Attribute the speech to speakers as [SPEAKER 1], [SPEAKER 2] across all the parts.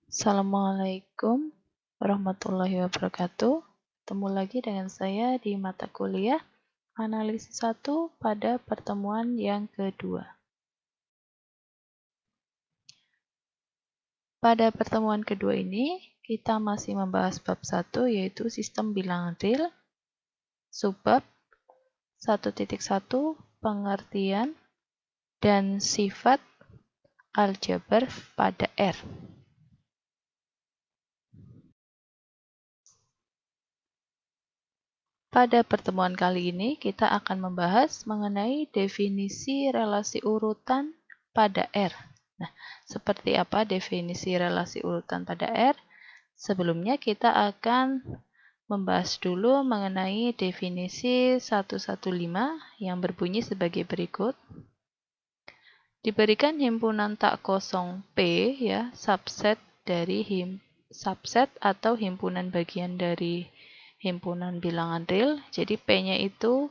[SPEAKER 1] Assalamualaikum warahmatullahi wabarakatuh. Ketemu lagi dengan saya di mata kuliah Analisis 1 pada pertemuan yang kedua. Pada pertemuan kedua ini, kita masih membahas bab 1 yaitu sistem bilangan real, subbab 1.1 pengertian dan sifat aljabar pada R. Pada pertemuan kali ini, kita akan membahas mengenai definisi relasi urutan pada R. Nah, seperti apa definisi relasi urutan pada R? Sebelumnya kita akan membahas dulu mengenai definisi 115 yang berbunyi sebagai berikut. Diberikan himpunan tak kosong P, ya, subset atau himpunan bagian dari himpunan bilangan real. Jadi P-nya itu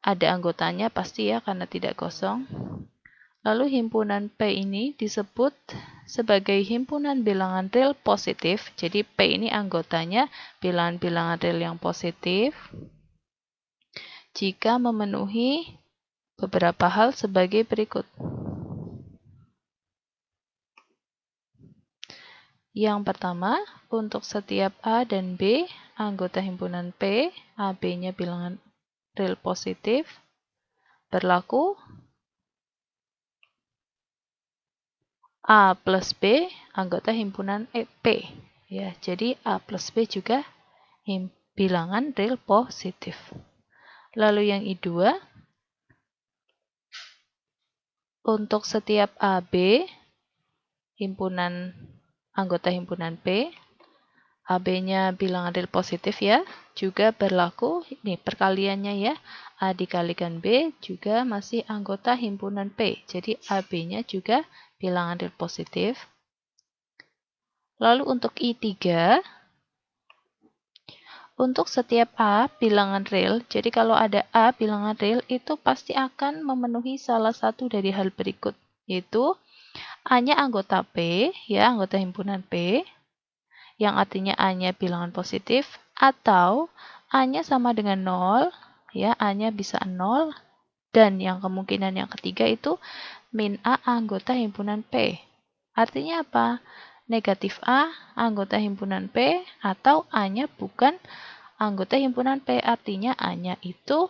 [SPEAKER 1] ada anggotanya pasti ya karena tidak kosong. Lalu himpunan P ini disebut sebagai himpunan bilangan real positif. Jadi P ini anggotanya bilangan-bilangan real yang positif jika memenuhi beberapa hal sebagai berikut. Yang pertama, untuk setiap A dan B, anggota himpunan P, AB-nya bilangan real positif, berlaku A plus B, anggota himpunan P. Ya, jadi A plus B juga bilangan real positif. Lalu yang kedua, untuk setiap AB, anggota himpunan P, AB-nya bilangan real positif ya, juga berlaku, ini perkaliannya ya, A dikalikan B juga masih anggota himpunan P, jadi AB-nya juga bilangan real positif. Lalu untuk I3, untuk setiap A bilangan real, jadi kalau ada A bilangan real itu pasti akan memenuhi salah satu dari hal berikut, yaitu A-nya anggota P, ya anggota himpunan P, yang artinya A-nya bilangan positif, atau A-nya sama dengan 0, ya A-nya bisa 0, dan yang kemungkinan yang ketiga itu min A anggota himpunan P. Artinya apa? Negatif A anggota himpunan P, atau A-nya bukan anggota himpunan P, artinya A-nya itu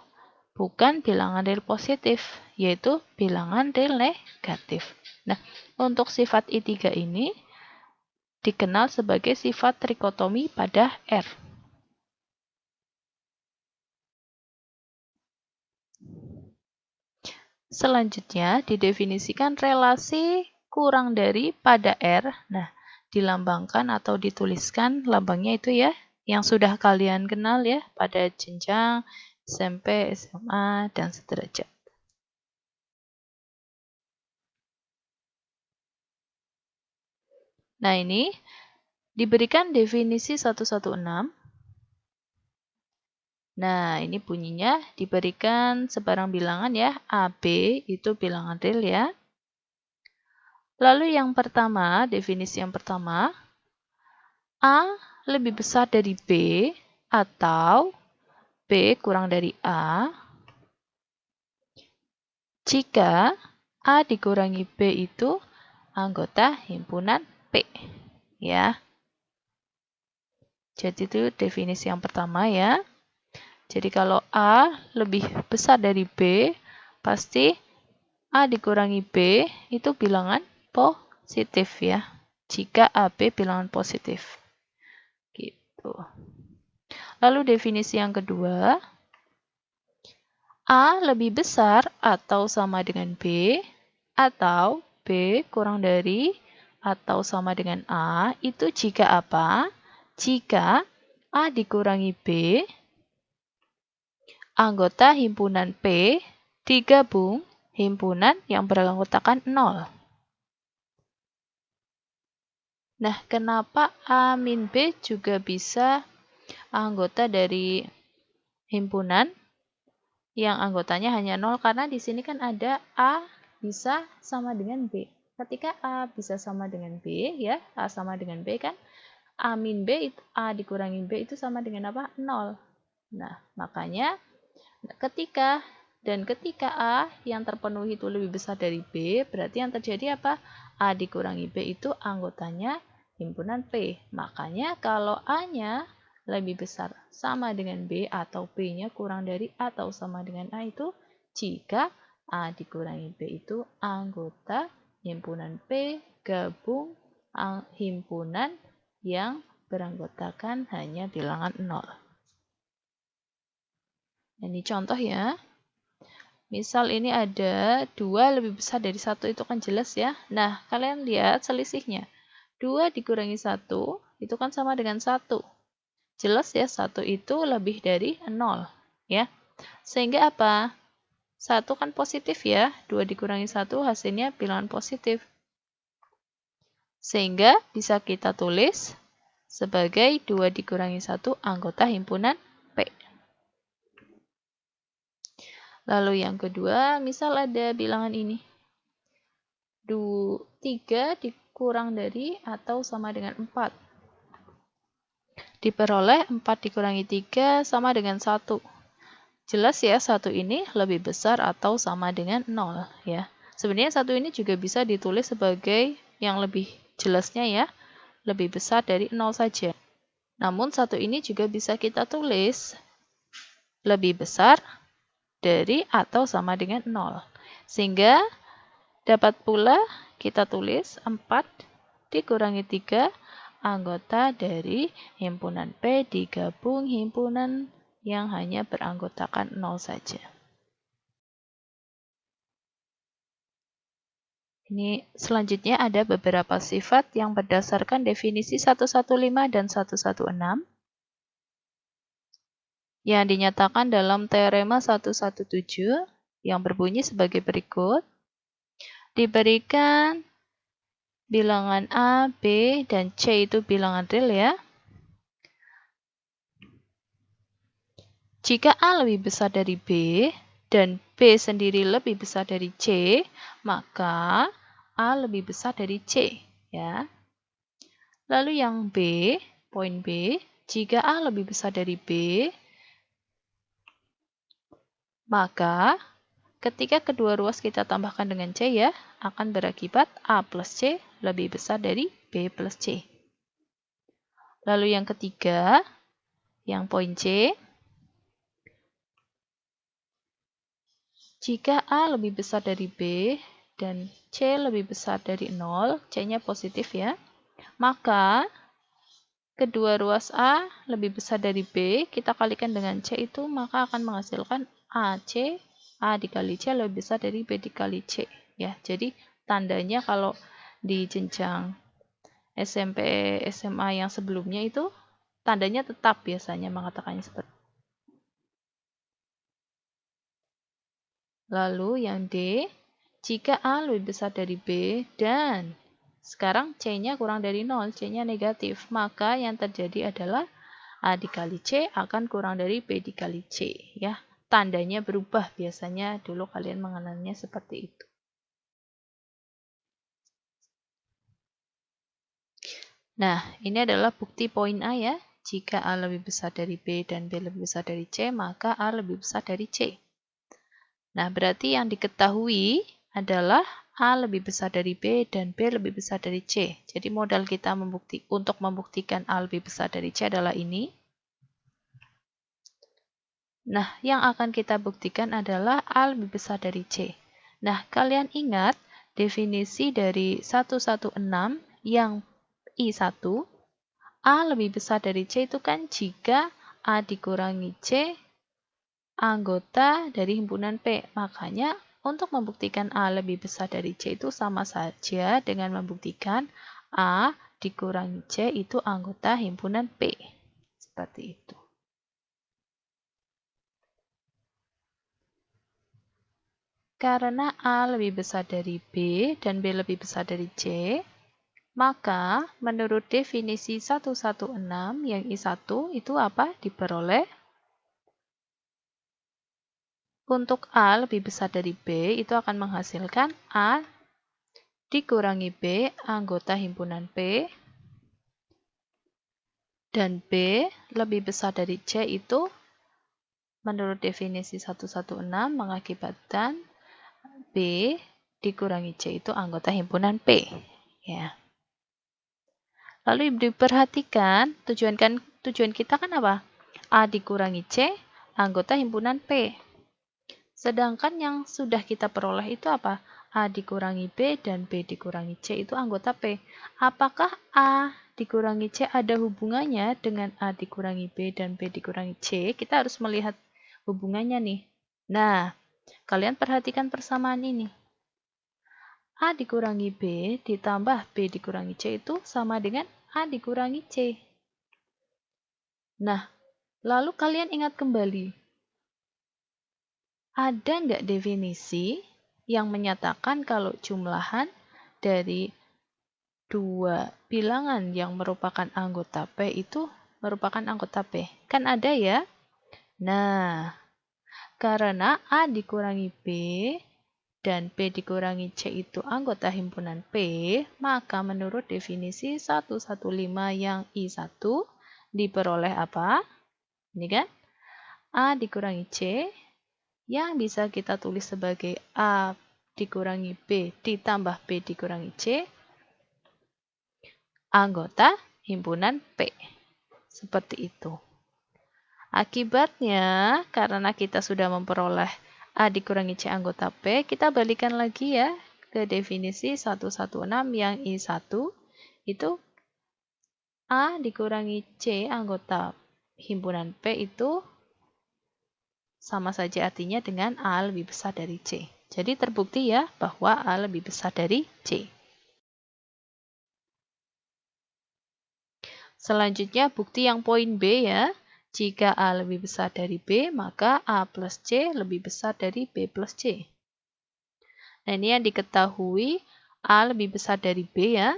[SPEAKER 1] bukan bilangan real positif, yaitu bilangan real negatif. Nah, untuk sifat I3 ini dikenal sebagai sifat trikotomi pada R. Selanjutnya, didefinisikan relasi kurang dari pada R. Nah, dilambangkan atau dituliskan lambangnya itu ya, yang sudah kalian kenal ya, pada jenjang SMP, SMA, dan sederajat. Nah, ini diberikan definisi 116. Nah, ini bunyinya diberikan sebarang bilangan ya, AB itu bilangan real ya. Lalu yang pertama, definisi yang pertama, A lebih besar dari B atau B kurang dari A jika A dikurangi B itu anggota himpunan P. Ya. Jadi itu definisi yang pertama ya. Jadi kalau A lebih besar dari B, pasti A dikurangi B itu bilangan positif ya. Jika AB bilangan positif. Gitu. Lalu definisi yang kedua, A lebih besar atau sama dengan B, atau B kurang dari atau sama dengan A, itu jika apa? Jika A dikurangi B, anggota himpunan P digabung himpunan yang beranggotakan 0. Nah, kenapa A min B juga bisa anggota dari himpunan yang anggotanya hanya 0? Karena di sini kan ada A bisa sama dengan B. Ketika A bisa sama dengan B, ya, A sama dengan B kan, A min B, A dikurangi B itu sama dengan apa? 0. Nah, makanya ketika A yang terpenuhi itu lebih besar dari B, berarti yang terjadi apa? A dikurangi B itu anggotanya himpunan P. Makanya kalau A-nya lebih besar sama dengan B atau B-nya kurang dari atau sama dengan A itu jika A dikurangi B itu anggota himpunan P gabung himpunan yang beranggotakan hanya bilangan 0. Ini contoh ya. Misal ini ada 2 lebih besar dari 1, itu kan jelas ya. Nah, kalian lihat selisihnya. 2 dikurangi 1, itu kan sama dengan 1. Jelas ya, 1 itu lebih dari 0. Ya. Sehingga apa? 1 kan positif ya. 2 dikurangi 1 hasilnya bilangan positif. Sehingga bisa kita tulis sebagai 2 dikurangi 1 anggota himpunan P. Lalu yang kedua, misal ada bilangan ini. 3 dikurang dari atau sama dengan 4. Diperoleh 4 dikurangi 3 sama dengan 1. Jelas ya, 1 ini lebih besar atau sama dengan 0. Ya. Sebenarnya 1 ini juga bisa ditulis sebagai yang lebih jelasnya ya, lebih besar dari 0 saja. Namun 1 ini juga bisa kita tulis lebih besar dari atau sama dengan 0. Sehingga dapat pula kita tulis 4 dikurangi 3 anggota dari himpunan P digabung himpunan yang hanya beranggotakan 0 saja. Ini selanjutnya ada beberapa sifat yang berdasarkan definisi 115 dan 116 yang dinyatakan dalam teorema 117 yang berbunyi sebagai berikut. Diberikan bilangan A, B, dan C itu bilangan real ya. Jika A lebih besar dari B dan B sendiri lebih besar dari C, maka A lebih besar dari C ya. Lalu yang B, poin B, jika A lebih besar dari B, maka ketika kedua ruas kita tambahkan dengan C ya, akan berakibat A plus C lebih besar dari B plus C. Lalu yang ketiga, yang poin C, jika A lebih besar dari B dan C lebih besar dari 0, C-nya positif ya, maka kedua ruas A lebih besar dari B, kita kalikan dengan C itu, maka akan menghasilkan AC, A dikali C lebih besar dari B dikali C. Ya, jadi tandanya kalau di jenjang SMP, SMA yang sebelumnya itu, tandanya tetap biasanya mengatakannya seperti itu. Lalu yang D, jika A lebih besar dari B dan sekarang C-nya kurang dari 0, C-nya negatif, maka yang terjadi adalah A dikali C akan kurang dari B dikali C. Ya. Tandanya berubah, biasanya dulu kalian mengenalnya seperti itu. Nah, ini adalah bukti poin A ya. Jika A lebih besar dari B dan B lebih besar dari C, maka A lebih besar dari C. Nah, berarti yang diketahui adalah A lebih besar dari B dan B lebih besar dari C. Jadi modal kita untuk membuktikan A lebih besar dari C adalah ini. Nah, yang akan kita buktikan adalah A lebih besar dari C. Nah, kalian ingat definisi dari 116 yang I1, A lebih besar dari C itu kan jika A dikurangi C anggota dari himpunan P. Makanya untuk membuktikan A lebih besar dari C itu sama saja dengan membuktikan A dikurangi C itu anggota himpunan P. Seperti itu. Karena A lebih besar dari B dan B lebih besar dari C, maka menurut definisi 116 yang I1 itu apa? Diperoleh untuk A lebih besar dari B itu akan menghasilkan A dikurangi B anggota himpunan P, dan B lebih besar dari C itu menurut definisi 116 mengakibatkan B dikurangi C itu anggota himpunan P. Ya. Lalu diperhatikan tujuan kita kan apa? A dikurangi C anggota himpunan P. Sedangkan yang sudah kita peroleh itu apa? A dikurangi B dan B dikurangi C itu anggota P. Apakah A dikurangi C ada hubungannya dengan A dikurangi B dan B dikurangi C? Kita harus melihat hubungannya nih. Nah, kalian perhatikan persamaan ini. A dikurangi B ditambah B dikurangi C itu sama dengan A dikurangi C. Nah, lalu kalian ingat kembali. Ada nggak definisi yang menyatakan kalau jumlahan dari dua bilangan yang merupakan anggota P itu merupakan anggota P? Kan ada ya? Nah, karena A dikurangi B dan P dikurangi C itu anggota himpunan P, maka menurut definisi 115 yang I1 diperoleh apa? Ini kan? A dikurangi C yang bisa kita tulis sebagai A dikurangi B ditambah B dikurangi C anggota himpunan P. Seperti itu. Akibatnya, karena kita sudah memperoleh A dikurangi C anggota P, kita balikan lagi ya ke definisi 116 yang I1. Itu A dikurangi C anggota himpunan P itu sama saja artinya dengan A lebih besar dari C. Jadi terbukti ya bahwa A lebih besar dari C. Selanjutnya bukti yang poin B ya. Jika A lebih besar dari B, maka A plus C lebih besar dari B plus C. Nah, ini yang diketahui A lebih besar dari B ya.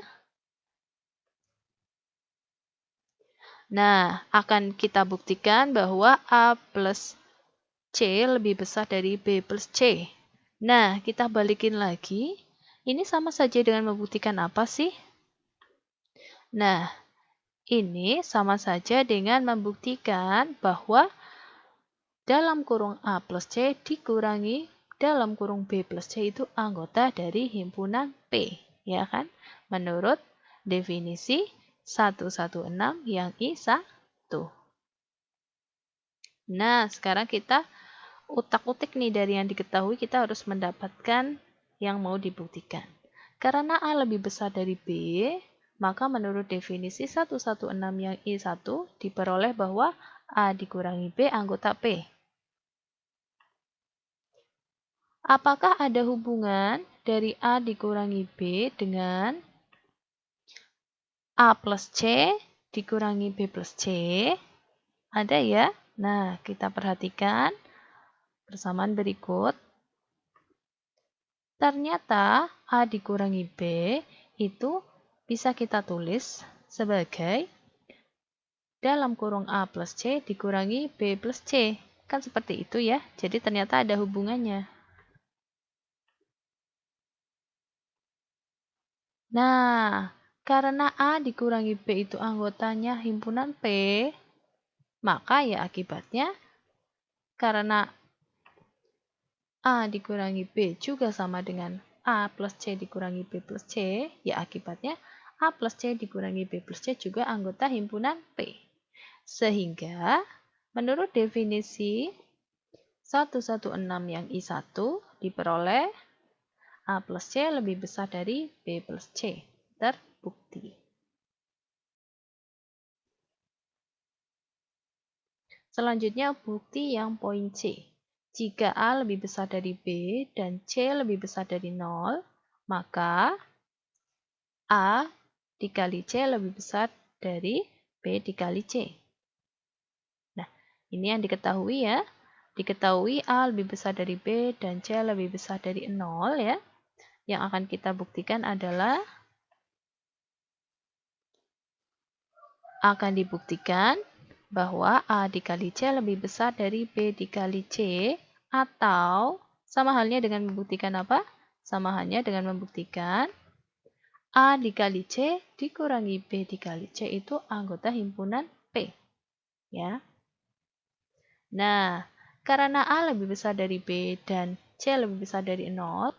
[SPEAKER 1] Nah, akan kita buktikan bahwa A plus C lebih besar dari B plus C. Nah, kita balikin lagi. Ini sama saja dengan membuktikan apa sih? Nah, ini sama saja dengan membuktikan bahwa dalam kurung A plus C dikurangi dalam kurung B plus C itu anggota dari himpunan P, ya kan? Menurut definisi 116 yang I1. Nah, sekarang kita utak-utik nih dari yang diketahui, kita harus mendapatkan yang mau dibuktikan. Karena A lebih besar dari B, maka menurut definisi 116 yang I1 diperoleh bahwa A dikurangi B anggota P. Apakah ada hubungan dari A dikurangi B dengan A plus C dikurangi B plus C? Ada ya? Nah, kita perhatikan persamaan berikut. Ternyata A dikurangi B itu bisa kita tulis sebagai dalam kurung A plus C dikurangi B plus C. Kan seperti itu ya. Jadi ternyata ada hubungannya. Nah, karena A dikurangi B itu anggotanya himpunan P, maka ya akibatnya karena A dikurangi B juga sama dengan A plus C dikurangi B plus C, ya akibatnya A plus C dikurangi B plus C juga anggota himpunan P. Sehingga menurut definisi 116 yang I1 diperoleh A plus C lebih besar dari B plus C. Terbukti. Selanjutnya bukti yang poin C. Jika A lebih besar dari B dan C lebih besar dari 0, maka A dikali C lebih besar dari B dikali C. Nah, ini yang diketahui ya. Diketahui A lebih besar dari B dan C lebih besar dari 0 ya. Yang akan kita buktikan adalah akan dibuktikan bahwa A dikali C lebih besar dari B dikali C, atau sama halnya dengan membuktikan apa? Sama halnya dengan membuktikan A dikali C dikurangi B dikali C itu anggota himpunan P. Ya. Nah, karena A lebih besar dari B dan C lebih besar dari 0,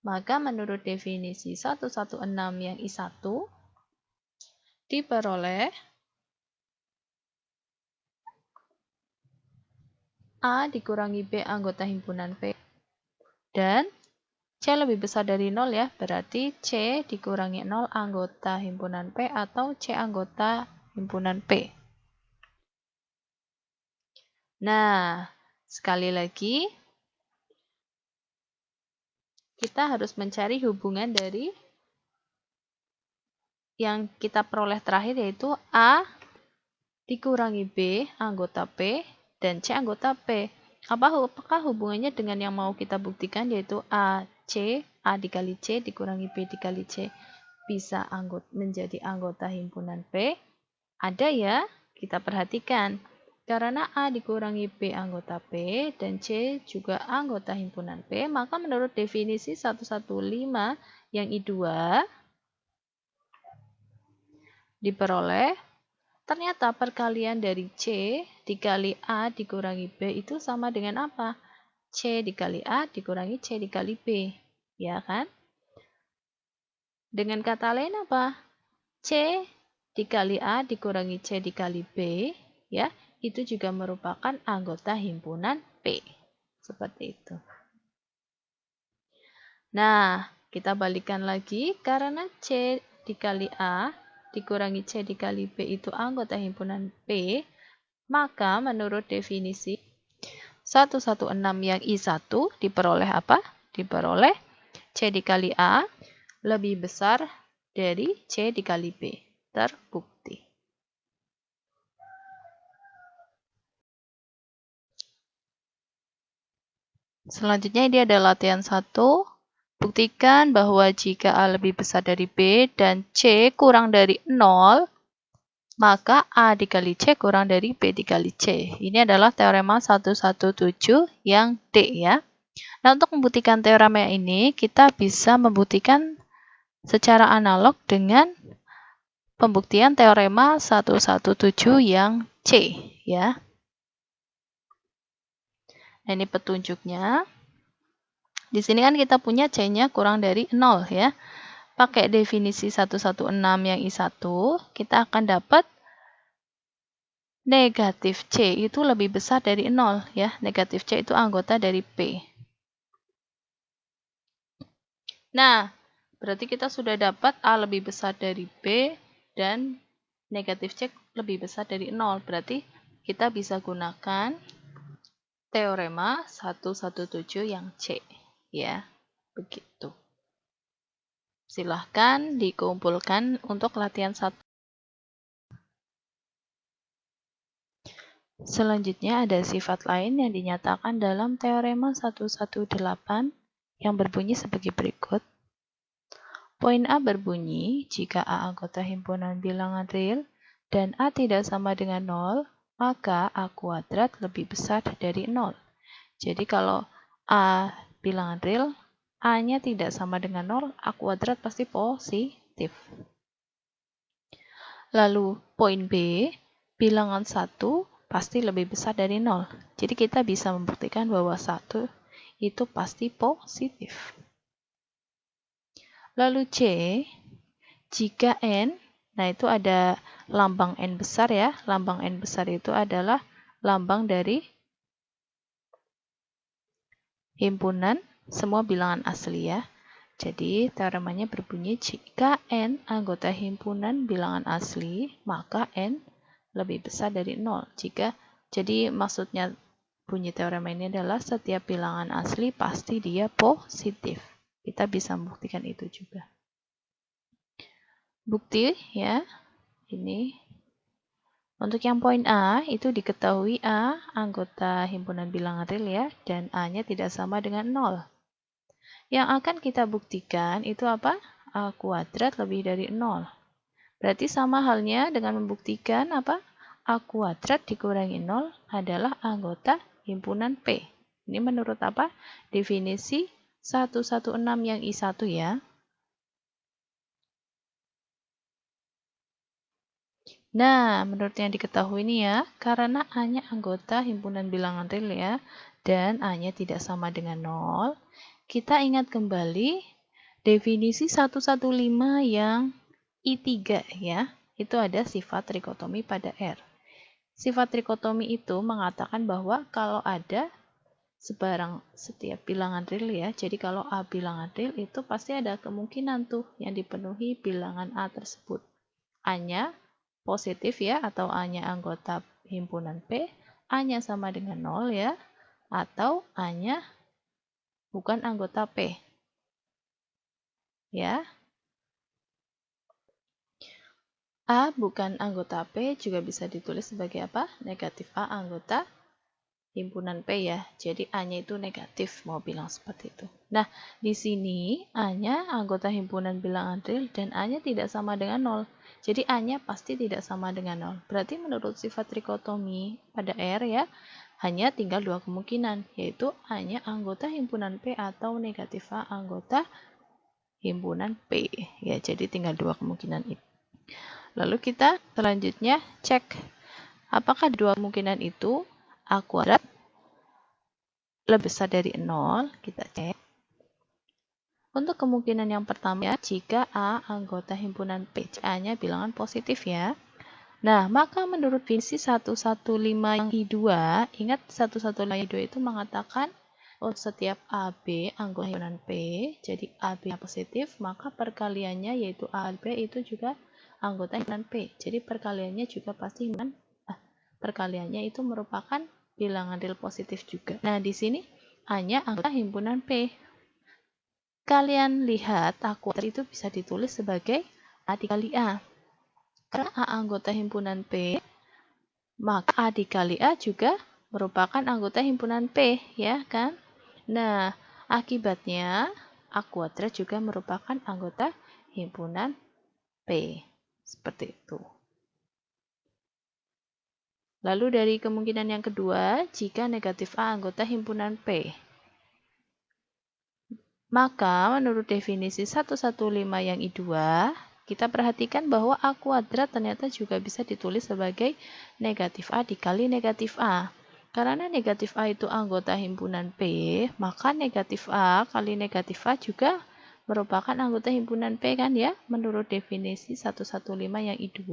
[SPEAKER 1] maka menurut definisi 116 yang I1 diperoleh A dikurangi B anggota himpunan P dan C lebih besar dari 0 ya, berarti C dikurangi 0 anggota himpunan P atau C anggota himpunan P. Nah, sekali lagi kita harus mencari hubungan dari yang kita peroleh terakhir yaitu A dikurangi B anggota P dan C anggota P. Apakah hubungannya dengan yang mau kita buktikan yaitu A dikali C dikurangi B dikali C bisa menjadi anggota himpunan P? Ada ya, kita perhatikan. Karena A dikurangi B anggota P dan C juga anggota himpunan P, maka menurut definisi 115 yang I2 diperoleh ternyata perkalian dari C dikali A dikurangi B itu sama dengan apa? C dikali A dikurangi C dikali B. Ya kan? Dengan kata lain apa? C dikali A dikurangi C dikali B, ya, itu juga merupakan anggota himpunan P. Seperti itu. Nah, kita balikan lagi, karena C dikali A dikurangi C dikali B itu anggota himpunan P, maka menurut definisi 116 yang I1 diperoleh apa? Diperoleh C dikali A lebih besar dari C dikali B. Terbukti. Selanjutnya ini ada latihan 1. Buktikan bahwa jika A lebih besar dari B dan C kurang dari 0, maka A dikali C kurang dari B dikali C. Ini adalah teorema 117 yang D ya. Nah, untuk membuktikan teorema ini, kita bisa membuktikan secara analog dengan pembuktian teorema 117 yang C ya. Nah, ini petunjuknya. Di sini kan kita punya C-nya kurang dari 0 ya. Pakai definisi 116 yang I1, kita akan dapat negatif C itu lebih besar dari 0 ya. Negatif C itu anggota dari P. Nah, berarti kita sudah dapat A lebih besar dari B dan negatif C lebih besar dari 0. Berarti kita bisa gunakan teorema 117 yang C ya. Begitu. Silahkan dikumpulkan untuk latihan 1. Selanjutnya ada sifat lain yang dinyatakan dalam teorema 118 yang berbunyi sebagai berikut. Poin A berbunyi, jika A anggota himpunan bilangan real dan A tidak sama dengan 0, maka A kuadrat lebih besar dari 0. Jadi kalau A bilangan real, A-nya tidak sama dengan 0, A kuadrat pasti positif. Lalu poin B, bilangan 1 pasti lebih besar dari 0. Jadi kita bisa membuktikan bahwa 1 itu pasti positif. Lalu C, jika N, nah itu ada lambang N besar ya. Lambang N besar itu adalah lambang dari himpunan semua bilangan asli ya. Jadi teoremanya berbunyi jika N anggota himpunan bilangan asli, maka N lebih besar dari 0. Jadi maksudnya bunyi teorema ini adalah setiap bilangan asli pasti dia positif. Kita bisa membuktikan itu juga. Bukti ya, ini. Untuk yang poin A, itu diketahui A anggota himpunan bilangan real ya, dan A-nya tidak sama dengan 0. Yang akan kita buktikan itu apa? A kuadrat lebih dari 0. Berarti sama halnya dengan membuktikan apa? A kuadrat dikurangi 0 adalah anggota himpunan P. Ini menurut apa? Definisi 116 yang I1 ya. Nah, menurut yang diketahui ini ya, karena A-nya anggota himpunan bilangan real ya, dan A-nya tidak sama dengan 0, kita ingat kembali definisi 115 yang I3 ya, itu ada sifat trikotomi pada R. Sifat trikotomi itu mengatakan bahwa kalau ada setiap bilangan real ya, jadi kalau A bilangan real itu pasti ada kemungkinan tuh yang dipenuhi bilangan A tersebut. A-nya positif ya, atau A-nya anggota himpunan P, A-nya sama dengan 0 ya, atau A-nya bukan anggota P. Ya. A bukan anggota P juga bisa ditulis sebagai apa? Negatif A anggota himpunan P ya. Jadi A-nya itu negatif, mau bilang seperti itu. Nah, di sini A-nya anggota himpunan bilangan real dan A-nya tidak sama dengan 0. Jadi A-nya pasti tidak sama dengan 0. Berarti menurut sifat trikotomi pada R ya, hanya tinggal dua kemungkinan, yaitu A-nya anggota himpunan P atau negatif A anggota himpunan P. Ya, jadi tinggal dua kemungkinan itu. Lalu kita selanjutnya cek apakah dua kemungkinan itu A kuadrat lebih besar dari 0, kita cek. Untuk kemungkinan yang pertama, ya, jika A anggota himpunan P, A-nya bilangan positif ya. Nah, maka menurut definisi 115 yang I2, ingat 115 yang I2 itu mengatakan untuk setiap AB anggota himpunan P, jadi AB yang positif, maka perkaliannya yaitu AB itu juga anggota himpunan P. Jadi perkaliannya juga pasti perkaliannya itu merupakan bilangan real positif juga. Nah, di sini A-nya anggota himpunan P. Kalian lihat A kuadrat itu bisa ditulis sebagai A dikali A. Karena A anggota himpunan P, maka A dikali A juga merupakan anggota himpunan P, ya kan? Nah, akibatnya A kuadrat juga merupakan anggota himpunan P. Seperti itu. Lalu dari kemungkinan yang kedua, jika negatif A anggota himpunan P. Maka menurut definisi 115 yang I2, kita perhatikan bahwa A kuadrat ternyata juga bisa ditulis sebagai negatif A dikali negatif A. Karena negatif A itu anggota himpunan P, maka negatif A kali negatif A juga merupakan anggota himpunan P kan ya, menurut definisi 115 yang I2.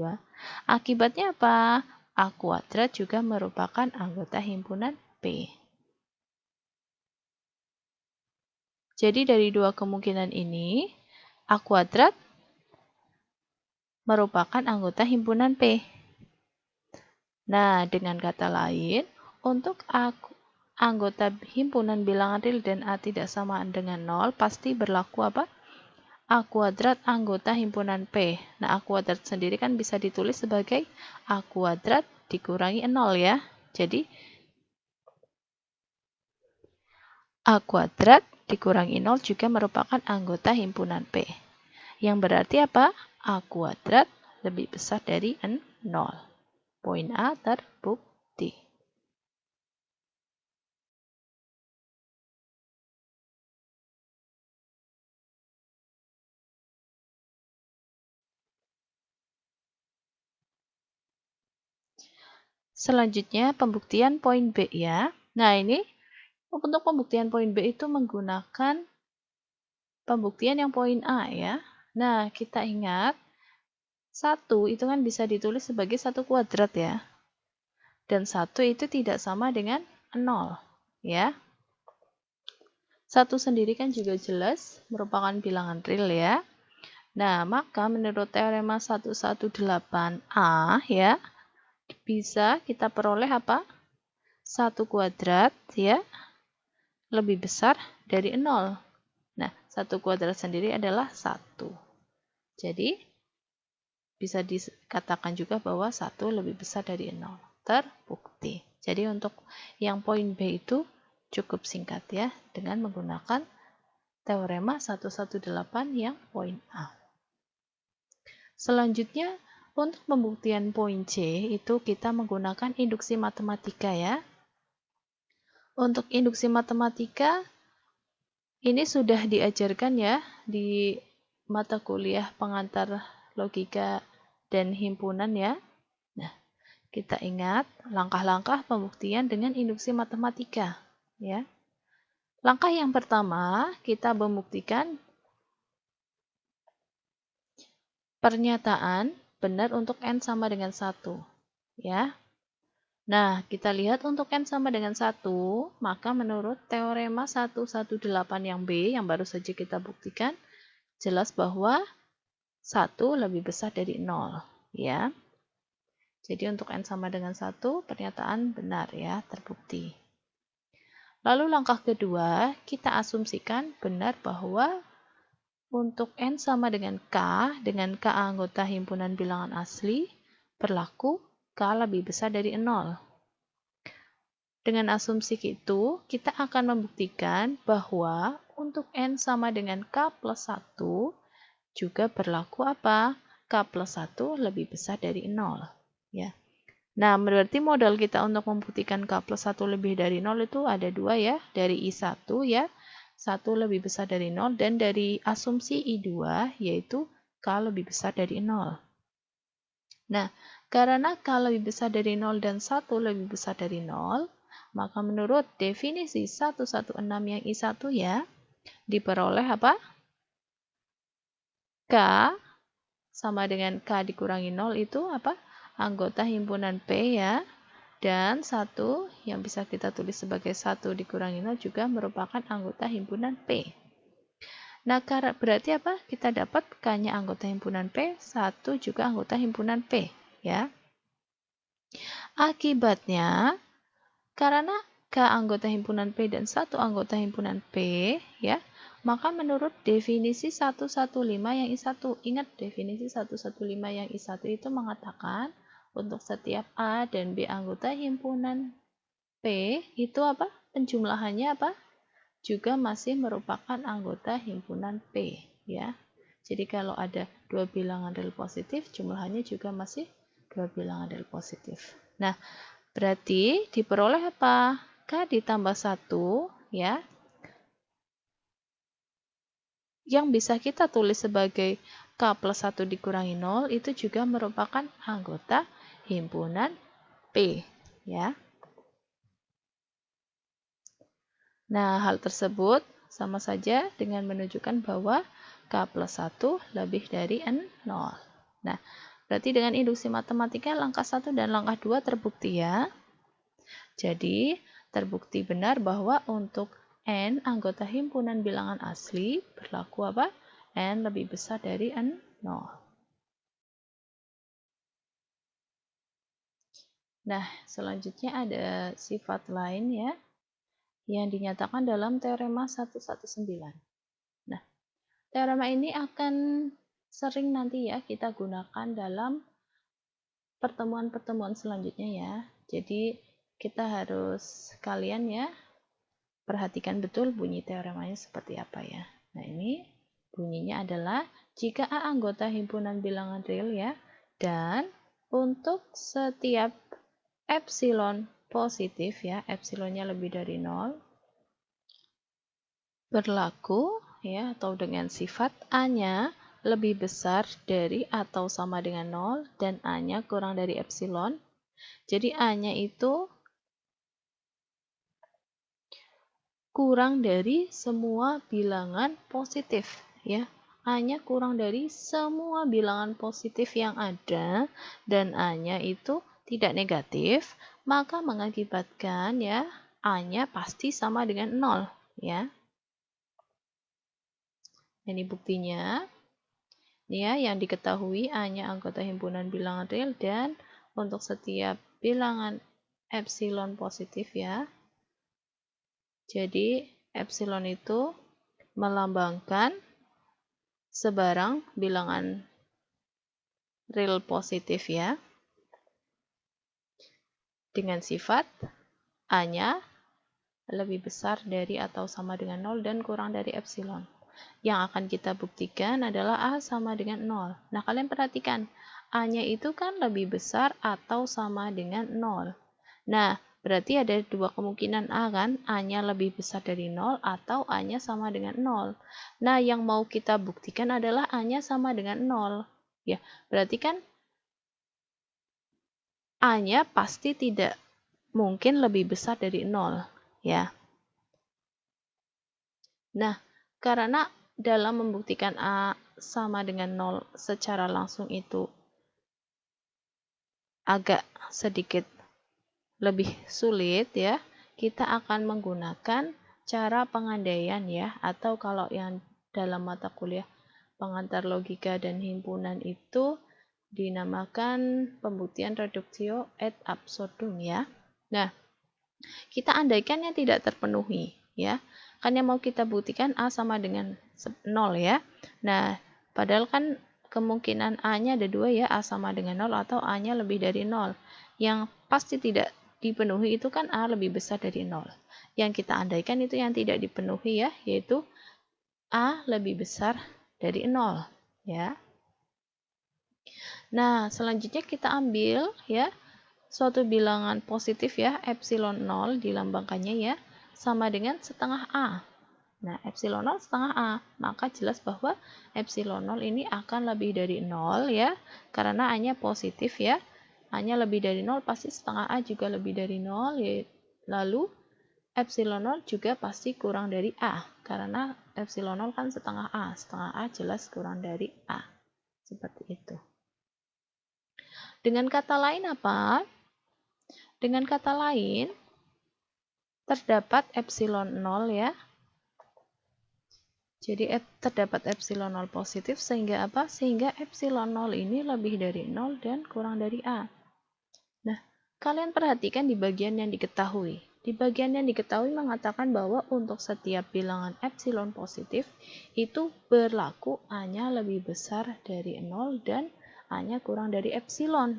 [SPEAKER 1] Akibatnya apa? A kuadrat juga merupakan anggota himpunan P. Jadi dari dua kemungkinan ini, A kuadrat merupakan anggota himpunan P. Nah, dengan kata lain, untuk anggota himpunan bilangan real dan A tidak sama dengan 0, pasti berlaku apa? A kuadrat anggota himpunan P. Nah, A kuadrat sendiri kan bisa ditulis sebagai A kuadrat dikurangi 0 ya. Jadi, A kuadrat dikurangi 0 juga merupakan anggota himpunan P. Yang berarti apa? A kuadrat lebih besar dari 0. Poin A terbukti. Selanjutnya, pembuktian poin B ya. Nah, ini untuk pembuktian poin B itu menggunakan pembuktian yang poin A ya. Nah, kita ingat, 1 itu kan bisa ditulis sebagai 1 kuadrat ya. Dan 1 itu tidak sama dengan 0 ya. 1 sendiri kan juga jelas merupakan bilangan real ya. Nah, maka menurut teorema 118A ya, bisa kita peroleh apa? 1 kuadrat ya lebih besar dari 0. Nah, 1 kuadrat sendiri adalah 1. Jadi, bisa dikatakan juga bahwa 1 lebih besar dari 0. Terbukti. Jadi, untuk yang poin B itu cukup singkat ya, dengan menggunakan teorema 118 yang poin A. Selanjutnya, untuk pembuktian poin C, itu kita menggunakan induksi matematika ya. Untuk induksi matematika, ini sudah diajarkan ya di mata kuliah pengantar logika dan himpunan ya. Kita ingat langkah-langkah pembuktian dengan induksi matematika, ya. Langkah yang pertama, kita membuktikan pernyataan benar untuk N sama dengan 1, ya. Nah, kita lihat untuk N sama dengan 1, maka menurut teorema 118 yang B yang baru saja kita buktikan, jelas bahwa 1 lebih besar dari 0, ya. Jadi untuk N sama dengan 1, pernyataan benar ya, terbukti. Lalu langkah kedua, kita asumsikan benar bahwa untuk N sama dengan K anggota himpunan bilangan asli, berlaku K lebih besar dari 0. Dengan asumsi itu, kita akan membuktikan bahwa untuk N sama dengan K plus 1, juga berlaku apa? K plus 1 lebih besar dari 0. Ya. Nah, berarti modal kita untuk membuktikan K plus 1 lebih dari 0 itu ada dua ya. Dari I1 ya, 1 lebih besar dari 0. Dan dari asumsi I2, yaitu K lebih besar dari 0. Nah, karena K lebih besar dari 0 dan 1 lebih besar dari 0, maka menurut definisi 116 yang I1 ya, diperoleh apa? K sama dengan K dikurangi 0 itu apa? Anggota himpunan P ya. Dan 1 yang bisa kita tulis sebagai 1 dikurangi 0 juga merupakan anggota himpunan P. Nah, berarti apa? Kita dapat K-nya anggota himpunan P, 1 juga anggota himpunan P. Ya. Akibatnya, karena K anggota himpunan P dan 1 anggota himpunan P, ya, maka menurut definisi 115 yang I1, ingat definisi 115 yang I1 itu mengatakan untuk setiap A dan B anggota himpunan P itu apa? Penjumlahannya apa? Juga masih merupakan anggota himpunan P, ya. Jadi kalau ada dua bilangan real positif, jumlahannya juga masih dua bilangan real positif. Nah, berarti diperoleh apa? K ditambah 1, ya. Yang bisa kita tulis sebagai K plus 1 dikurangi 0 itu juga merupakan anggota himpunan P, ya. Nah, hal tersebut sama saja dengan menunjukkan bahwa K plus 1 lebih dari 0. Nah, berarti dengan induksi matematika langkah 1 dan langkah 2 terbukti ya. Jadi, terbukti benar bahwa untuk N anggota himpunan bilangan asli berlaku apa? N lebih besar dari 0. Nah, selanjutnya ada sifat lain ya, yang dinyatakan dalam teorema 119. Nah, teorema ini akan sering nanti ya kita gunakan dalam pertemuan-pertemuan selanjutnya ya. Jadi kita harus kalian ya perhatikan betul bunyi teoremanya seperti apa ya. Nah, ini bunyinya adalah jika A anggota himpunan bilangan real ya, dan untuk setiap epsilon positif ya, epsilonnya lebih dari 0, berlaku ya atau dengan sifat A-nya lebih besar dari atau sama dengan 0 dan A-nya kurang dari epsilon. Jadi A-nya itu kurang dari semua bilangan positif ya. A-nya kurang dari semua bilangan positif yang ada dan A-nya itu tidak negatif, maka mengakibatkan ya A-nya pasti sama dengan 0 ya. Ini buktinya. Ini ya yang diketahui A-nya anggota himpunan bilangan real dan untuk setiap bilangan epsilon positif ya. Jadi epsilon itu melambangkan sebarang bilangan real positif ya. Dengan sifat A-nya lebih besar dari atau sama dengan 0 dan kurang dari epsilon. Yang akan kita buktikan adalah A sama dengan 0. Nah, kalian perhatikan, A-nya itu kan lebih besar atau sama dengan 0. Nah, berarti ada dua kemungkinan A kan, A-nya lebih besar dari 0 atau A-nya sama dengan 0. Nah, yang mau kita buktikan adalah A-nya sama dengan 0. Ya, berarti kan A-nya pasti tidak mungkin lebih besar dari 0, ya. Nah, karena dalam membuktikan A sama dengan 0 secara langsung itu agak sedikit lebih sulit ya, kita akan menggunakan cara pengandaian ya, atau kalau yang dalam mata kuliah pengantar logika dan himpunan itu dinamakan pembuktian reductio ad absurdum ya. Nah, kita andaikan yang tidak terpenuhi ya. Kan yang mau kita buktikan A sama dengan 0 ya. Nah, padahal kan kemungkinan A-nya ada 2 ya, A sama dengan 0 atau A-nya lebih dari 0. Yang pasti tidak dipenuhi itu kan A lebih besar dari 0. Yang kita andaikan itu yang tidak dipenuhi ya, yaitu A lebih besar dari 0 ya. Nah, selanjutnya kita ambil ya suatu bilangan positif ya, epsilon 0 dilambangkannya ya, sama dengan setengah A. Nah, epsilon 0 setengah A, maka jelas bahwa epsilon 0 ini akan lebih dari 0 ya, karena A-nya positif ya. A-nya lebih dari 0, pasti setengah A juga lebih dari 0, ya. Lalu epsilon 0 juga pasti kurang dari A, karena epsilon 0 kan setengah A jelas kurang dari A. Seperti itu. Dengan kata lain apa? Dengan kata lain, terdapat epsilon 0 ya. Jadi terdapat epsilon 0 positif sehingga apa? Sehingga epsilon 0 ini lebih dari 0 dan kurang dari A. Nah, kalian perhatikan di bagian yang diketahui. Di bagian yang diketahui mengatakan bahwa untuk setiap bilangan epsilon positif itu berlaku A-nya lebih besar dari 0 dan A-nya kurang dari epsilon.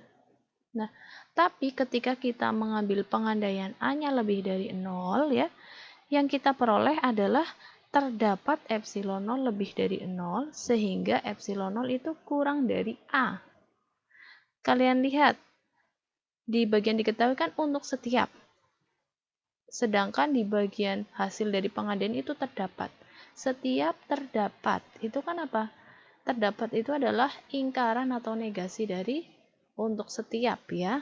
[SPEAKER 1] Nah, tapi ketika kita mengambil pengandaian A-nya lebih dari 0 ya, yang kita peroleh adalah terdapat epsilon 0 lebih dari 0 sehingga epsilon 0 itu kurang dari A. Kalian lihat di bagian diketahui kan untuk setiap. Sedangkan di bagian hasil dari pengandaian itu terdapat. Setiap terdapat itu kan apa? Terdapat itu adalah ingkaran atau negasi dari untuk setiap ya.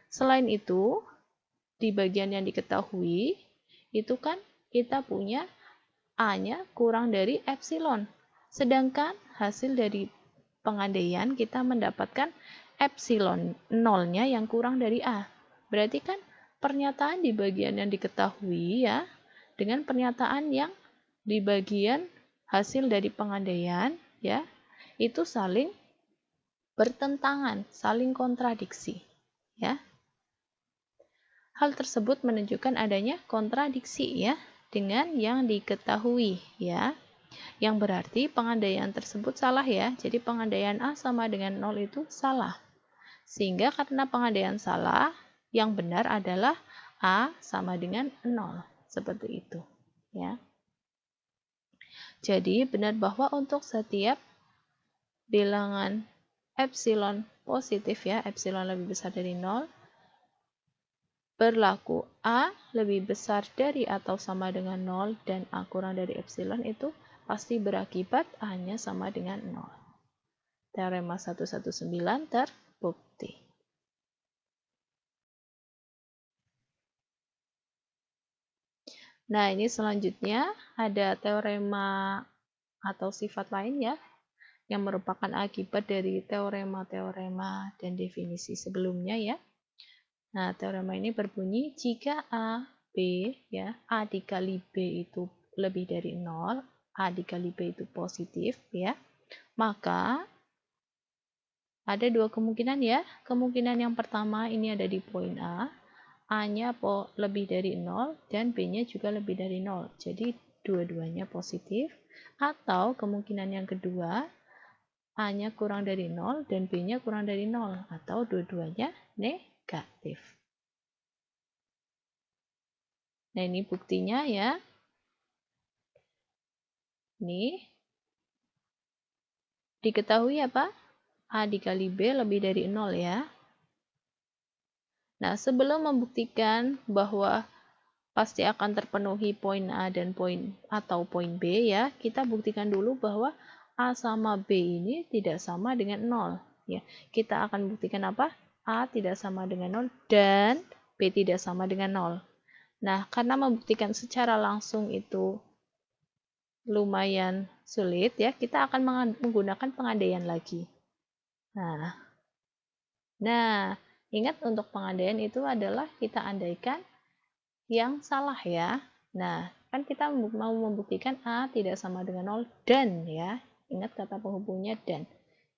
[SPEAKER 1] Selain itu, di bagian yang diketahui itu kan kita punya A-nya kurang dari epsilon. Sedangkan hasil dari pengandaian kita mendapatkan epsilon 0-nya yang kurang dari A. Berarti kan pernyataan di bagian yang diketahui ya, dengan pernyataan yang di bagian hasil dari pengandaian ya, itu saling bertentangan, saling kontradiksi ya. Hal tersebut menunjukkan adanya kontradiksi ya dengan yang diketahui ya. Yang berarti pengandaian tersebut salah ya. Jadi pengandaian A sama dengan 0 itu salah. Sehingga karena pengandaian salah, yang benar adalah A sama dengan 0. Seperti itu ya. Jadi benar bahwa untuk setiap bilangan epsilon positif ya, epsilon lebih besar dari 0, berlaku A lebih besar dari atau sama dengan 0 dan A kurang dari epsilon itu pasti berakibat A-nya sama dengan 0. Teorema 119 terbukti. Nah, ini selanjutnya ada teorema atau sifat lain ya, yang merupakan akibat dari teorema-teorema dan definisi sebelumnya ya. Nah, teorema ini berbunyi jika A, B, ya, A dikali B itu lebih dari 0, A dikali B itu positif, ya, maka ada dua kemungkinan ya. Kemungkinan yang pertama ini ada di poin A, A-nya lebih dari 0, dan B-nya juga lebih dari 0. Jadi, dua-duanya positif. Atau kemungkinan yang kedua, A-nya kurang dari 0, dan B-nya kurang dari 0. Atau dua-duanya negatif. Nah, ini buktinya ya. Ini diketahui apa? A dikali B lebih dari 0 ya. Nah, sebelum membuktikan bahwa pasti akan terpenuhi poin A dan poin B ya, kita buktikan dulu bahwa A sama B ini tidak sama dengan 0 ya. Kita akan buktikan apa? A tidak sama dengan 0 dan B tidak sama dengan 0. Nah, karena membuktikan secara langsung itu lumayan sulit ya, kita akan menggunakan pengandaian lagi. Nah, ingat untuk pengandaian itu adalah kita andaikan yang salah ya. Nah, kan kita mau membuktikan A tidak sama dengan 0 dan ya. Ingat kata penghubungnya dan.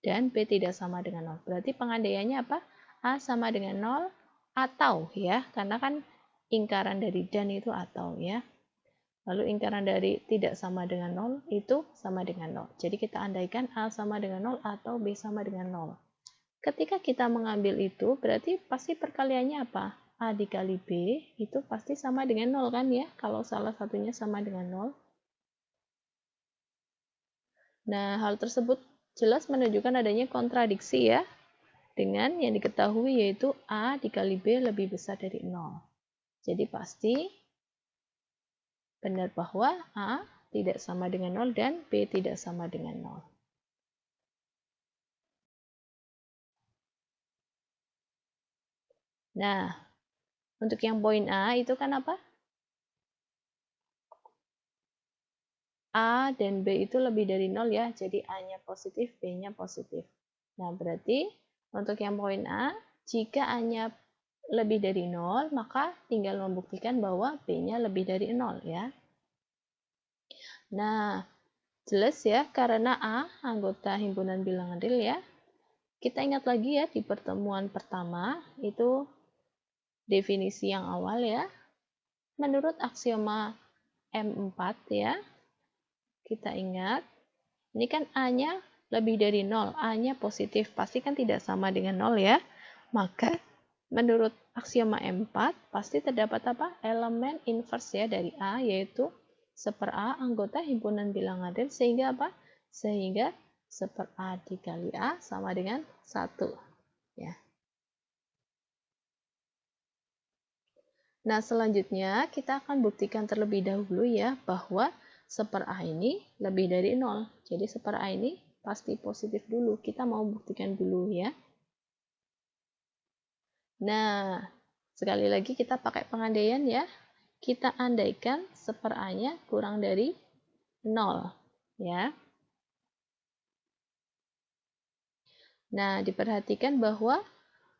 [SPEAKER 1] Dan B tidak sama dengan 0. Berarti pengandaiannya apa? A sama dengan 0 atau ya. Karena kan ingkaran dari dan itu atau ya. Lalu ingkaran dari tidak sama dengan 0 itu sama dengan 0. Jadi kita andaikan A sama dengan 0 atau B sama dengan 0. Ketika kita mengambil itu, berarti pasti perkaliannya apa? A dikali B itu pasti sama dengan 0 kan ya? Kalau salah satunya sama dengan 0. Nah, hal tersebut jelas menunjukkan adanya kontradiksi ya. Dengan yang diketahui yaitu A dikali B lebih besar dari 0. Jadi pasti benar bahwa A tidak sama dengan 0 dan B tidak sama dengan 0. Nah, untuk yang poin A itu kan apa? A dan B itu lebih dari 0 ya, jadi A-nya positif, B-nya positif. Nah, berarti untuk yang poin A, jika A-nya lebih dari 0, maka tinggal membuktikan bahwa B-nya lebih dari 0 ya. Nah, jelas ya, karena A anggota himpunan bilangan real ya. Kita ingat lagi ya, di pertemuan pertama, itu definisi yang awal ya. Menurut aksioma M4 ya, kita ingat, ini kan A-nya lebih dari 0, A-nya positif, pasti kan tidak sama dengan 0 ya. Maka menurut aksioma M4 pasti terdapat apa? Elemen inverse ya dari A, yaitu 1/A anggota himpunan bilangan real, sehingga apa? Sehingga 1/A dikali A sama dengan 1 ya. Nah, selanjutnya kita akan buktikan terlebih dahulu ya bahwa 1/A ini lebih dari 0. Jadi 1/A ini pasti positif dulu. Kita mau buktikan dulu ya. Nah, sekali lagi kita pakai pengandaian ya. Kita andaikan 1/A-nya kurang dari 0 ya. Nah, diperhatikan bahwa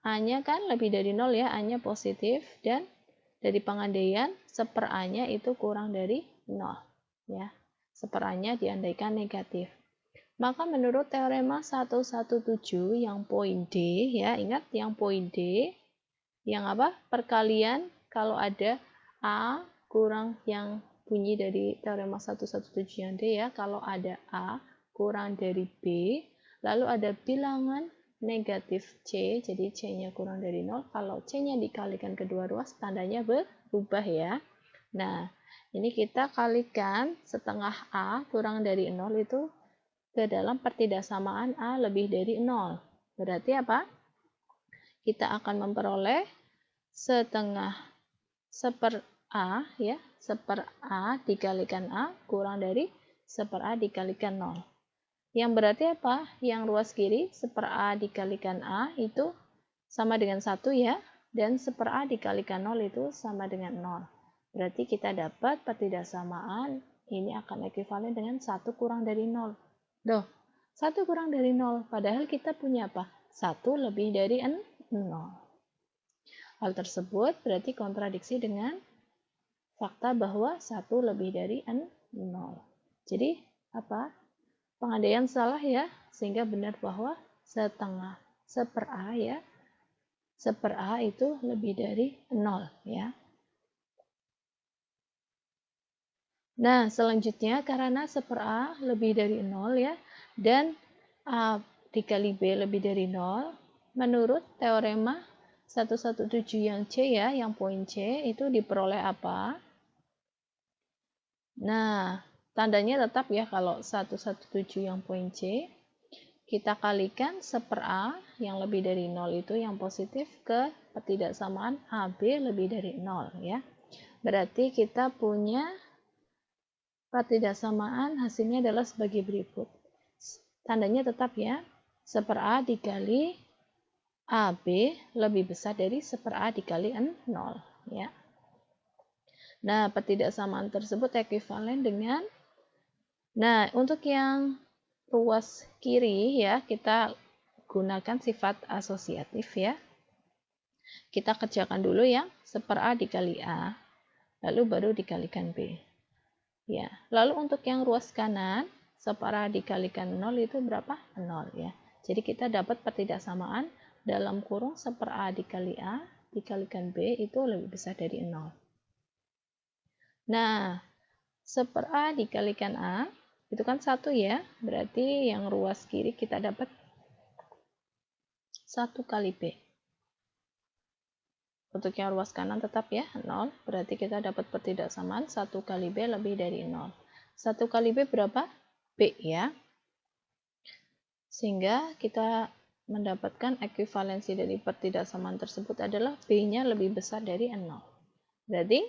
[SPEAKER 1] A-nya kan lebih dari 0 ya, A-nya positif, dan dari pengandaian 1/A-nya itu kurang dari 0 ya. 1/A-nya diandaikan negatif. Maka menurut teorema 117 yang poin D ya, ingat yang poin D yang apa? Perkalian kalau ada A kurang yang bunyi dari teorema 117 yang D ya, kalau ada A kurang dari B, lalu ada bilangan negatif C, jadi C-nya kurang dari 0, kalau C-nya dikalikan kedua ruas, tandanya berubah ya. Nah, ini kita kalikan setengah A kurang dari 0 itu ke dalam pertidaksamaan A lebih dari 0. Berarti apa? Kita akan memperoleh setengah 1/A ya, 1/A dikalikan A kurang dari 1/A dikalikan 0. Yang berarti apa? Yang ruas kiri 1/A dikalikan A itu sama dengan 1 ya, dan 1/A dikalikan 0 itu sama dengan 0. Berarti kita dapat pertidaksamaan ini akan ekuivalen dengan 1 kurang dari 0. Loh, 1 kurang dari 0, padahal kita punya apa? 1 lebih dari 0. Hal tersebut berarti kontradiksi dengan fakta bahwa 1 lebih dari 0. Jadi, apa? Pengandaian salah ya, sehingga benar bahwa setengah 1/A ya, 1/A itu lebih dari 0 ya. Nah, selanjutnya karena 1/A lebih dari 0 ya, dan A dikali B lebih dari 0, menurut teorema 117 yang C ya, yang poin C itu diperoleh apa? Nah, tandanya tetap ya kalau 117 yang poin C, kita kalikan 1/A yang lebih dari 0 itu yang positif ke pertidaksamaan AB lebih dari 0 ya. Berarti kita punya pertidaksamaan hasilnya adalah sebagai berikut. Tandanya tetap ya, 1/A dikali AB lebih besar dari 1/A dikali 0. Ya. Nah, pertidaksamaan tersebut ekuivalen dengan, nah, untuk yang ruas kiri ya, kita gunakan sifat asosiatif ya. Kita kerjakan dulu yang 1/A dikali A, lalu baru dikalikan B. Ya, lalu untuk yang ruas kanan, 1/A dikalikan 0 itu berapa? 0 ya. Jadi kita dapat pertidaksamaan dalam kurung 1/A dikali A dikalikan B itu lebih besar dari 0. Nah, 1/A dikalikan A itu kan 1 ya, berarti yang ruas kiri kita dapat 1 kali B. Untuk yang ruas kanan tetap ya 0, berarti kita dapat pertidaksamaan 1 kali B lebih dari 0. 1 kali B berapa? B ya. Sehingga kita mendapatkan ekuivalensi dari pertidaksamaan tersebut adalah B-nya lebih besar dari 0. Berarti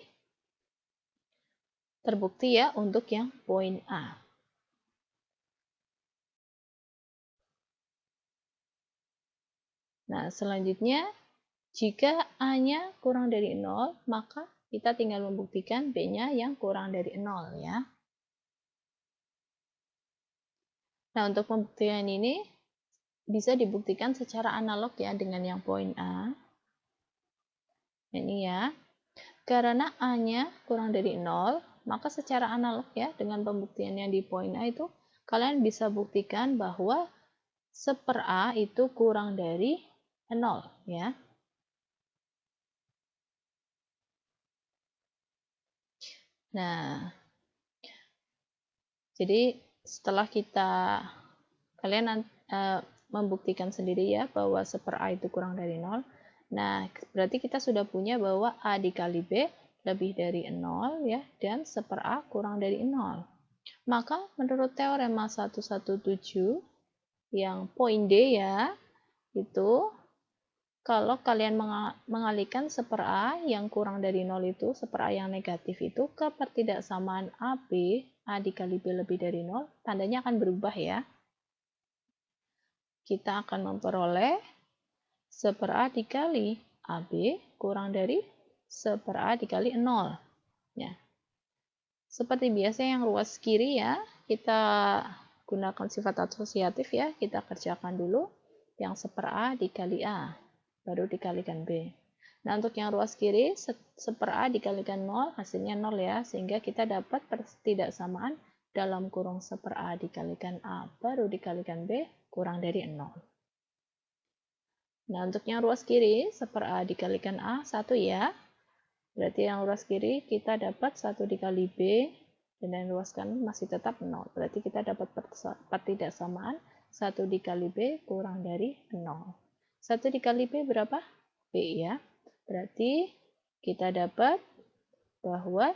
[SPEAKER 1] terbukti ya untuk yang poin A. Nah, selanjutnya jika A-nya kurang dari 0, maka kita tinggal membuktikan B-nya yang kurang dari 0 ya. Nah, untuk pembuktian ini bisa dibuktikan secara analog ya dengan yang poin A. Ini ya. Karena A-nya kurang dari 0, maka secara analog ya dengan pembuktian yang di poin A itu kalian bisa buktikan bahwa 1/A itu kurang dari 0 ya. Nah, jadi setelah kalian membuktikan sendiri ya bahwa 1/A itu kurang dari 0. Nah, berarti kita sudah punya bahwa A dikali B lebih dari 0 ya, dan 1/A kurang dari 0. Maka menurut teorema 117 yang poin D ya, itu kalau kalian mengalihkan 1/A yang kurang dari 0 itu, 1/A yang negatif itu ke pertidaksamaan AB, A dikali B lebih dari 0, tandanya akan berubah ya. Kita akan memperoleh 1/A dikali AB kurang dari 1/A dikali 0. Ya. Seperti biasa yang ruas kiri ya, kita gunakan sifat asosiatif ya, kita kerjakan dulu yang 1/A dikali A, baru dikalikan B. Nah, untuk yang ruas kiri, 1/A dikalikan 0, hasilnya 0 ya, sehingga kita dapat pertidaksamaan dalam kurung 1/A dikalikan A, baru dikalikan B, kurang dari 0. Nah, untuk yang ruas kiri, 1/A dikalikan A, 1 ya. Berarti yang ruas kiri kita dapat 1 dikali B, dan yang ruas kanan masih tetap 0. Berarti kita dapat pertidaksamaan 1 dikali B kurang dari 0. 1 dikali B berapa? B ya. Berarti kita dapat bahwa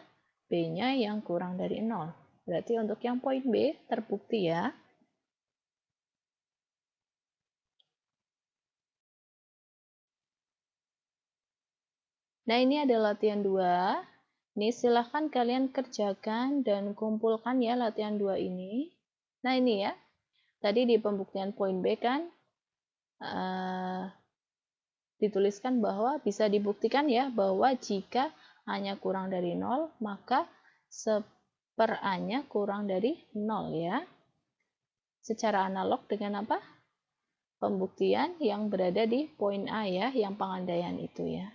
[SPEAKER 1] B-nya yang kurang dari 0. Berarti untuk yang poin B terbukti ya. Nah, ini ada latihan 2. Ini silahkan kalian kerjakan dan kumpulkan ya latihan 2 ini. Nah, ini ya. Tadi di pembuktian poin B kan dituliskan bahwa bisa dibuktikan ya bahwa jika A-nya kurang dari 0, maka 1/A-nya kurang dari 0 ya. Secara analog dengan apa? Pembuktian yang berada di poin A ya, yang pengandaian itu ya.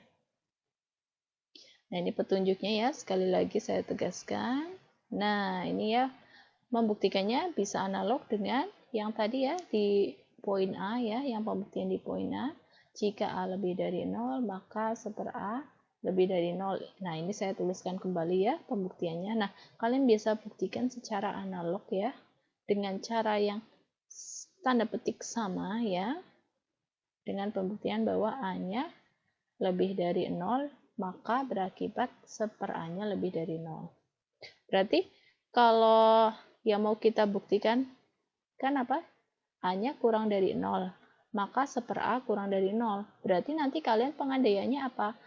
[SPEAKER 1] Nah, ini petunjuknya ya, sekali lagi saya tegaskan. Nah, ini ya, membuktikannya bisa analog dengan yang tadi ya, di poin A ya, yang pembuktian di poin A. Jika A lebih dari 0, maka 1/A lebih dari 0. Nah, ini saya tuliskan kembali ya pembuktiannya. Nah, kalian bisa buktikan secara analog ya, dengan cara yang tanda petik sama ya, dengan pembuktian bahwa A-nya lebih dari 0, maka berakibat 1/A-nya lebih dari 0. Berarti kalau yang mau kita buktikan kan apa? A-nya kurang dari 0, maka 1/A kurang dari 0. Berarti nanti kalian pengandaiannya apa?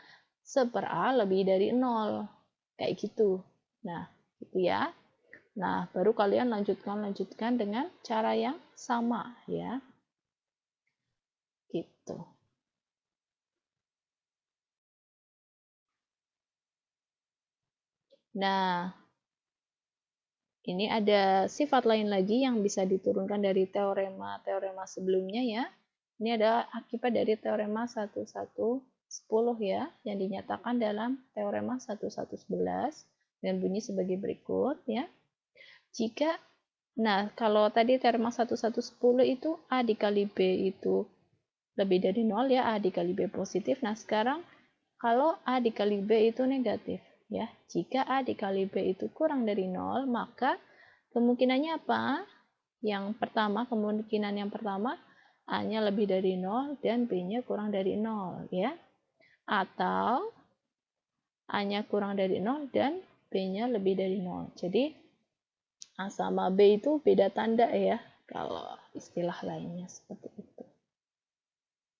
[SPEAKER 1] 1/A lebih dari 0. Kayak gitu. Nah, gitu ya. Nah, baru kalian lanjutkan dengan cara yang sama ya. Gitu. Nah, ini ada sifat lain lagi yang bisa diturunkan dari teorema-teorema sebelumnya ya. Ini ada akibat dari teorema 1110 ya, yang dinyatakan dalam teorema 1111 dan bunyi sebagai berikut ya. Kalau tadi teorema 1110 itu A dikali B itu lebih dari 0 ya, A dikali B positif. Nah, sekarang kalau A dikali B itu negatif ya. Jika A dikali B itu kurang dari 0, maka kemungkinannya apa? Kemungkinan yang pertama A-nya lebih dari 0 dan B-nya kurang dari 0 ya. Atau A-nya kurang dari 0 dan B-nya lebih dari 0. Jadi A sama B itu beda tanda ya, kalau istilah lainnya seperti itu.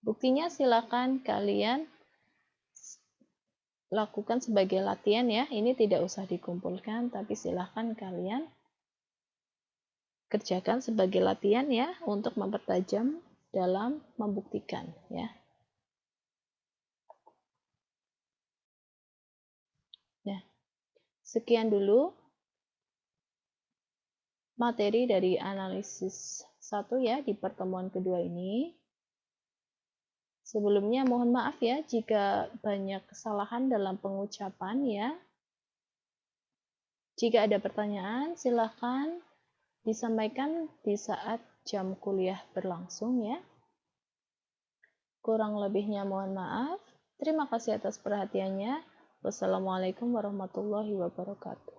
[SPEAKER 1] Buktinya silakan kalian lakukan sebagai latihan ya. Ini tidak usah dikumpulkan, tapi silakan kalian kerjakan sebagai latihan ya untuk mempertajam dalam membuktikan ya. Nah, sekian dulu materi dari analisis 1 ya di pertemuan kedua ini. Sebelumnya mohon maaf ya jika banyak kesalahan dalam pengucapan ya. Jika ada pertanyaan, silakan disampaikan di saat jam kuliah berlangsung ya. Kurang lebihnya mohon maaf. Terima kasih atas perhatiannya. Wassalamualaikum warahmatullahi wabarakatuh.